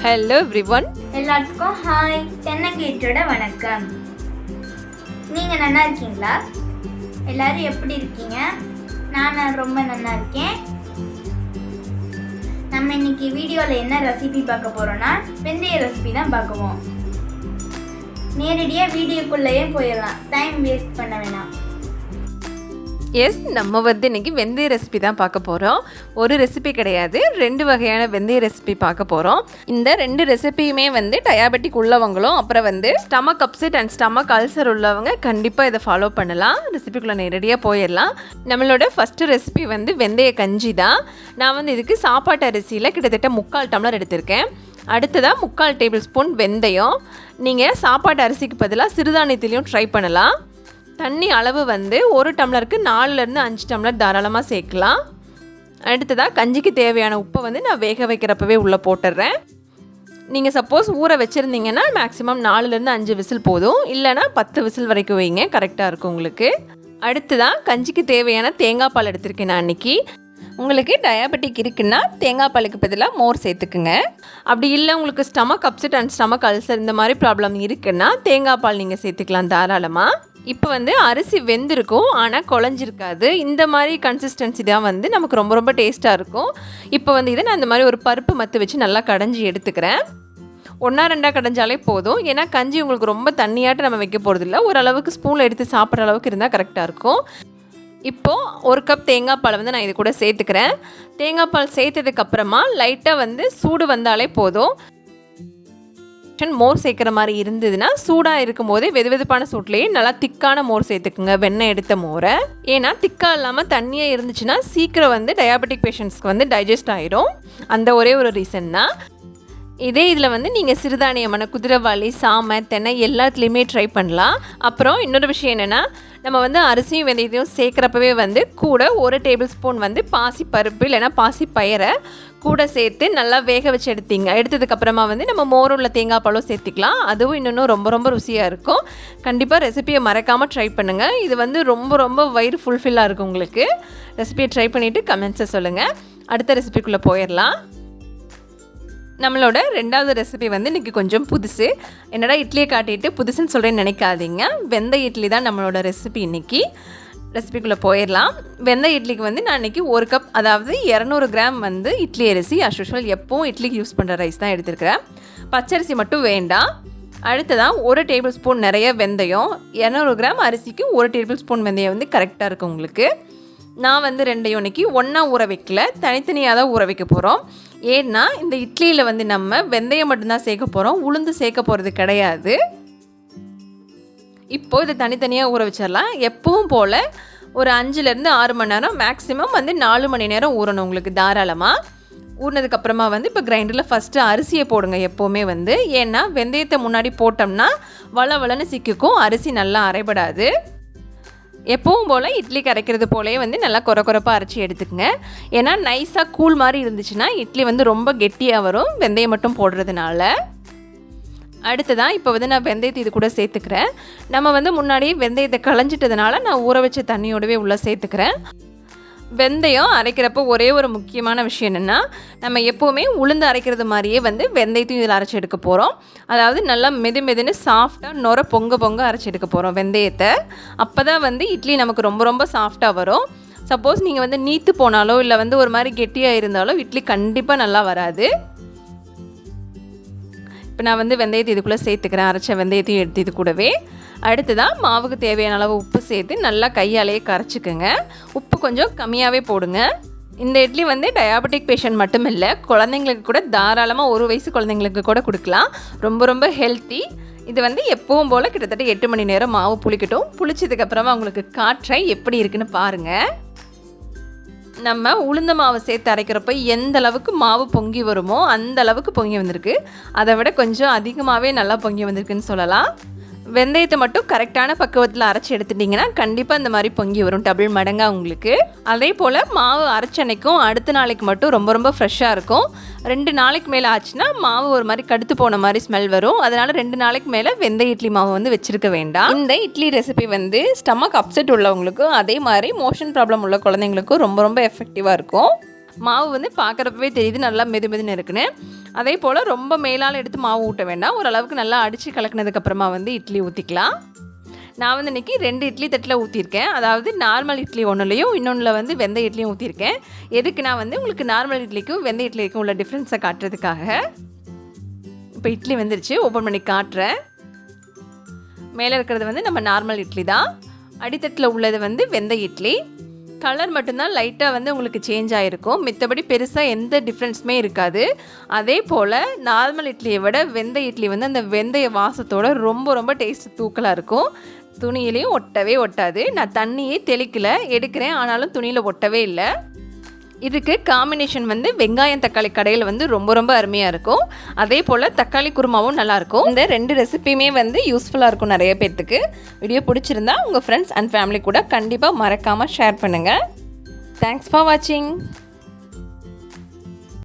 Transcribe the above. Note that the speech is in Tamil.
ஹலோ எவ்ரிவன், எல்லாத்துக்கும் ஹாய். தென்னங்கீற்றோட வணக்கம். நீங்கள் நல்லா இருக்கீங்களா? எல்லாரும் எப்படி இருக்கீங்க? நான் ரொம்ப நல்லா இருக்கேன். நம்ம இன்னைக்கு வீடியோவில் என்ன ரெசிபி பார்க்க போகிறோன்னா வெந்தய ரெசிபி தான் பார்க்குவோம். நேரடியாக வீடியோக்குள்ளேயே போயிடலாம், டைம் வேஸ்ட் பண்ண வேணாம். எஸ், நம்ம இன்றைக்கி வெந்தய ரெசிபி தான் பார்க்க போகிறோம். ஒரு ரெசிபி கிடையாது, 2 வகையான வெந்தய ரெசிபி பார்க்க போகிறோம். இந்த 2 ரெசிபியுமே டயாபெட்டிக் உள்ளவங்களும் அப்புறம் stomach upset and stomach ulcer உள்ளவங்க கண்டிப்பாக இதை ஃபாலோ பண்ணலாம். ரெசிபிக்குள்ளே நேரடியாக போயிடலாம். நம்மளோட ஃபஸ்ட்டு ரெசிபி வெந்தய கஞ்சி தான். நான் இதுக்கு சாப்பாட்டு அரிசியில் கிட்டத்தட்ட 3/4 டம்ளர் எடுத்திருக்கேன். அடுத்ததாக 3/4 டேபிள் ஸ்பூன் வெந்தயம். நீங்கள் சாப்பாட்டு அரிசிக்கு பதிலாக சிறுதானியத்திலையும் ட்ரை பண்ணலாம். தண்ணி அளவு 1 டம்ளருக்கு 4லேருந்து 5 டம்ளர் தாராளமாக சேர்க்கலாம். அடுத்ததாக கஞ்சிக்கு தேவையான உப்பை நான் வேக வைக்கிறப்பவே உள்ளே போட்டுடுறேன். நீங்கள் சப்போஸ் ஊற வச்சுருந்தீங்கன்னா மேக்ஸிமம் 4லேருந்து 5 விசில் போதும், இல்லைனா 10 விசில் வரைக்கும் வைங்க, கரெக்டாக இருக்கும் உங்களுக்கு. அடுத்ததாக கஞ்சிக்கு தேவையான தேங்காய் பால் எடுத்திருக்கேன் நான் அன்றைக்கி. உங்களுக்கு டயாபெட்டிக் இருக்குன்னா தேங்காய் பாலுக்கு பதிலாக மோர் சேர்த்துக்குங்க. அப்படி இல்லை உங்களுக்கு stomach upset and stomach ulcer இந்த மாதிரி ப்ராப்ளம் இருக்குன்னா தேங்காய் பால் நீங்கள் சேர்த்துக்கலாம் தாராளமாக. இப்போ அரிசி வெந்திருக்கும், ஆனால் குழஞ்சிருக்காது. இந்த மாதிரி கன்சிஸ்டன்சி தான் நமக்கு ரொம்ப ரொம்ப டேஸ்ட்டாக இருக்கும். இப்போ இதை நான் இந்த மாதிரி ஒரு பருப்பு மத்து வச்சு நல்லா கடைஞ்சி எடுத்துக்கிறேன். 1-2 கடைஞ்சாலே போதும். ஏன்னா கஞ்சி உங்களுக்கு ரொம்ப தண்ணியாட்டு நம்ம வைக்க போகிறதில்ல, ஓரளவுக்கு ஸ்பூனில் எடுத்து சாப்பிட்ற அளவுக்கு இருந்தால் கரெக்டாக இருக்கும். இப்போது 1 கப் தேங்காய் பால் நான் இது கூட சேர்த்துக்கிறேன். தேங்காய் பால் சேர்த்ததுக்கப்புறமா லைட்டாக சூடு வந்தாலே போதும். மோர் சேர்க்குற மாதிரி இருந்ததுன்னா சூடாக இருக்கும் போதே வெதுவெதுப்பான சூட்லேயே நல்லா திக்கான மோர் சேர்த்துக்குங்க, வெண்ணெய் எடுத்த மோரை. ஏன்னா திக்காக இல்லாமல் தண்ணியாக இருந்துச்சுன்னா சீக்கிரம் டயாபெட்டிக் பேஷண்ட்ஸ்க்கு டைஜஸ்ட் ஆகிடும். அந்த ஒரே ஒரு ரீசன் தான். இதே இதில் நீங்கள் சிறுதானியமான குதிரைவாளி, சாமை, தென்னை எல்லாத்துலேயுமே ட்ரை பண்ணலாம். அப்புறம் இன்னொரு விஷயம் என்னென்னா, நம்ம அரிசியும் வெந்தயத்தையும் சேர்க்குறப்பவே கூட 1 டேபிள் ஸ்பூன் பாசி பருப்பு இல்லைனா பாசி பயிரை கூட சேர்த்து நல்லா வேக வச்சு எடுத்ததுக்கப்புறமா நம்ம மோருள்ள தேங்காய் பாலும் சேர்த்திக்கலாம். அதுவும் இன்னும் ரொம்ப ரொம்ப ருசியாக இருக்கும். கண்டிப்பாக ரெசிபியை மறக்காமல் ட்ரை பண்ணுங்கள். இது ரொம்ப ரொம்ப வயிறு ஃபுல்ஃபில்லாக இருக்கும் உங்களுக்கு. ரெசிபியை ட்ரை பண்ணிவிட்டு கமெண்ட்ஸை சொல்லுங்கள். அடுத்த ரெசிபிக்குள்ளே போயிடலாம். நம்மளோட 2வது ரெசிபி இன்றைக்கி கொஞ்சம் புதுசு. என்னடா இட்லியை காட்டிட்டு புதுசுன்னு சொல்கிறேன்னு நினைக்காதீங்க. வெந்தய இட்லி தான் நம்மளோட ரெசிபி இன்றைக்கி. ரெசிபிக்குள்ளே போயிடலாம். வெந்தய இட்லிக்கு நான் இன்றைக்கி 1 கப், அதாவது 200 கிராம் இட்லி அரிசி, அஸ்யூஷுவல் எப்பவும் இட்லிக்கு யூஸ் பண்ணுற ரைஸ் தான் எடுத்துருக்கிறேன். பச்சரிசி மட்டும் வேண்டாம். அடுத்ததான் 1 டேபிள் ஸ்பூன் நிறைய வெந்தயம். 200 கிராம் அரிசிக்கு 1 டேபிள் ஸ்பூன் வெந்தயம் கரெக்டாக இருக்கும் உங்களுக்கு. நான் 2யும் இன்றைக்கி ஒன்றா ஊற வைக்கல, தனித்தனியாக தான் ஊற வைக்க போகிறோம். ஏன்னா இந்த இட்லியில் நம்ம வெந்தயம் மட்டும்தான் சேர்க்க போகிறோம், உளுந்து சேர்க்க போகிறது கிடையாது. இப்போது இதை தனித்தனியாக ஊற வச்சிடலாம். எப்பவும் போல் ஒரு 5லேருந்து 6 மணி நேரம், மேக்ஸிமம் 4 மணி நேரம் ஊறணும் உங்களுக்கு தாராளமாக. ஊறினதுக்கப்புறமா இப்போ கிரைண்டரில் ஃபஸ்ட்டு அரிசியை போடுங்க எப்போவுமே. ஏன்னா வெந்தயத்தை முன்னாடி போட்டோம்னா வளவளன்னு சிக்கிக்கும், அரிசி நல்லா அரைபடாது. எப்பவும் போல் இட்லி கரைக்கிறது போலே நல்லா கொரப்பாக அரைச்சி எடுத்துக்கங்க. ஏன்னா நைஸாக கூழ் மாதிரி இருந்துச்சுன்னா இட்லி ரொம்ப கெட்டியாக வரும், வெந்தயம் மட்டும் போடுறதுனால. அடுத்ததான் இப்போ நான் வெந்தயத்தை இது கூட சேர்த்துக்கிறேன். நம்ம முன்னாடியே வெந்தயத்தை களைஞ்சிட்டதுனால நான் ஊற வச்ச தண்ணியோடவே உள்ளே சேர்த்துக்கிறேன். வெந்தயம் அரைக்கிறப்போ ஒரே ஒரு முக்கியமான விஷயம் என்னென்னா, நம்ம எப்போவுமே உளுந்து அரைக்கிறது மாதிரியே வெந்தயத்தையும் இதில் அரைச்சி எடுக்க போகிறோம். அதாவது நல்லா மெதுன்னு சாஃப்டாக நொர பொங்க அரைச்சி எடுக்க போகிறோம் வெந்தயத்தை. அப்போ தான் இட்லி நமக்கு ரொம்ப ரொம்ப சாஃப்டாக வரும். சப்போஸ் நீங்கள் நீத்து போனாலோ இல்லை ஒரு மாதிரி கெட்டியாக இருந்தாலோ இட்லி கண்டிப்பாக நல்லா வராது. இப்போ நான் வெந்தயத்தை இதுக்குள்ளே சேர்த்துக்கிறேன், அரைச்ச வெந்தயத்தையும் எடுத்து இது கூடவே. அடுத்ததான் மாவுக்கு தேவையான அளவு உப்பு சேர்த்து நல்லா கையாலேயே கரைச்சிக்கோங்க. உப்பு கொஞ்சம் கம்மியாகவே போடுங்க. இந்த இட்லி டயாபெட்டிக் பேஷண்ட் மட்டும் இல்லை, குழந்தைங்களுக்கு கூட தாராளமாக 1 வயசு குழந்தைங்களுக்கு கூட கொடுக்கலாம். ரொம்ப ரொம்ப ஹெல்த்தி. இது எப்பவும் போல் கிட்டத்தட்ட 8 மணி நேரம் மாவு புளிக்கட்டும். புளிச்சதுக்கப்புறமா உங்களுக்கு காற்றை எப்படி இருக்குன்னு பாருங்கள். நம்ம உளுந்த மாவு சேர்த்து அரைக்கிறப்ப எந்த அளவுக்கு மாவு பொங்கி வருமோ அந்த அளவுக்கு பொங்கி வந்திருக்கு. அதை விட கொஞ்சம் அதிகமாகவே நல்லா பொங்கி வந்திருக்குன்னு சொல்லலாம். வெந்தயத்தை மட்டும் கரெக்டான பக்குவத்தில் அரைச்சி எடுத்துட்டிங்கன்னா கண்டிப்பாக இந்த மாதிரி பொங்கி வரும், டபுள் மடங்காக உங்களுக்கு. அதே போல் மாவு அரைச்சனைக்கும் அடுத்த நாளைக்கு மட்டும் ரொம்ப ரொம்ப ஃப்ரெஷ்ஷாக இருக்கும். 2 நாளைக்கு மேலே ஆச்சுன்னா மாவு ஒரு மாதிரி கடுத்து போன மாதிரி ஸ்மெல் வரும். அதனால் 2 நாளைக்கு மேலே வெந்தய இட்லி மாவு வச்சுருக்க வேண்டாம். இந்த இட்லி ரெசிபி ஸ்டமக் அப்செட் உள்ளவங்களுக்கும் அதே மாதிரி மோஷன் ப்ராப்ளம் உள்ள குழந்தைங்களுக்கும் ரொம்ப ரொம்ப எஃபெக்டிவாக இருக்கும். மாவு பார்க்குறப்பவே தெரியுது நல்லா மெதுன்னு இருக்குன்னு. அதே போல் ரொம்ப மேலால் எடுத்து மாவு ஊட்ட வேண்டாம். ஓரளவுக்கு நல்லா அடித்து கலக்கினதுக்கப்புறமா வந்து இட்லி ஊற்றிக்கலாம். நான் வந்து இன்றைக்கி 2 இட்லி தட்டில் ஊற்றிருக்கேன். அதாவது நார்மல் இட்லி ஒன்றுலையும் இன்னொன்றில் வந்து வெந்தய இட்லியும் ஊற்றிருக்கேன். எதுக்கு நான் வந்து உங்களுக்கு நார்மல் இட்லிக்கும் வெந்தய இட்லிக்கும் உள்ள டிஃப்ரென்ஸை காட்டுறதுக்காக. இப்போ இட்லி வந்துருச்சு, ஓப்பன் பண்ணி காட்டுறேன். மேலே இருக்கிறது வந்து நம்ம நார்மல் இட்லி தான். அடித்தட்டில் உள்ளது வந்து வெந்தய இட்லி. கலர் மட்டும்தான் லைட்டாக வந்து உங்களுக்கு சேஞ்ச் ஆகிருக்கும். மித்தபடி பெருசாக எந்த டிஃப்ரென்ஸுமே இருக்காது. அதே போல் நார்மல் இட்லியை விட வெந்தய இட்லி வந்து அந்த வெந்தய வாசத்தோட ரொம்ப ரொம்ப டேஸ்ட் தூக்கலாக இருக்கும். துணியிலையும் ஒட்டவே ஒட்டாது. நான் தண்ணியே தெளிக்கல எடுக்கிறேன், ஆனாலும் துணியில் ஒட்டவே இல்லை. இதுக்கு காம்பினேஷன் வந்து வெங்காயம் தக்காளி கடையில் வந்து ரொம்ப ரொம்ப அருமையாக இருக்கும். அதே போல் தக்காளி குருமாவும் நல்லாயிருக்கும். இந்த 2 ரெசிபியுமே வந்து யூஸ்ஃபுல்லாக இருக்கும் நிறைய பேர்த்துக்கு. வீடியோ பிடிச்சிருந்தா உங்கள் ஃப்ரெண்ட்ஸ் அண்ட் ஃபேமிலி கூட கண்டிப்பாக மறக்காமல் ஷேர் பண்ணுங்கள். தேங்க்ஸ் ஃபார் வாட்சிங்.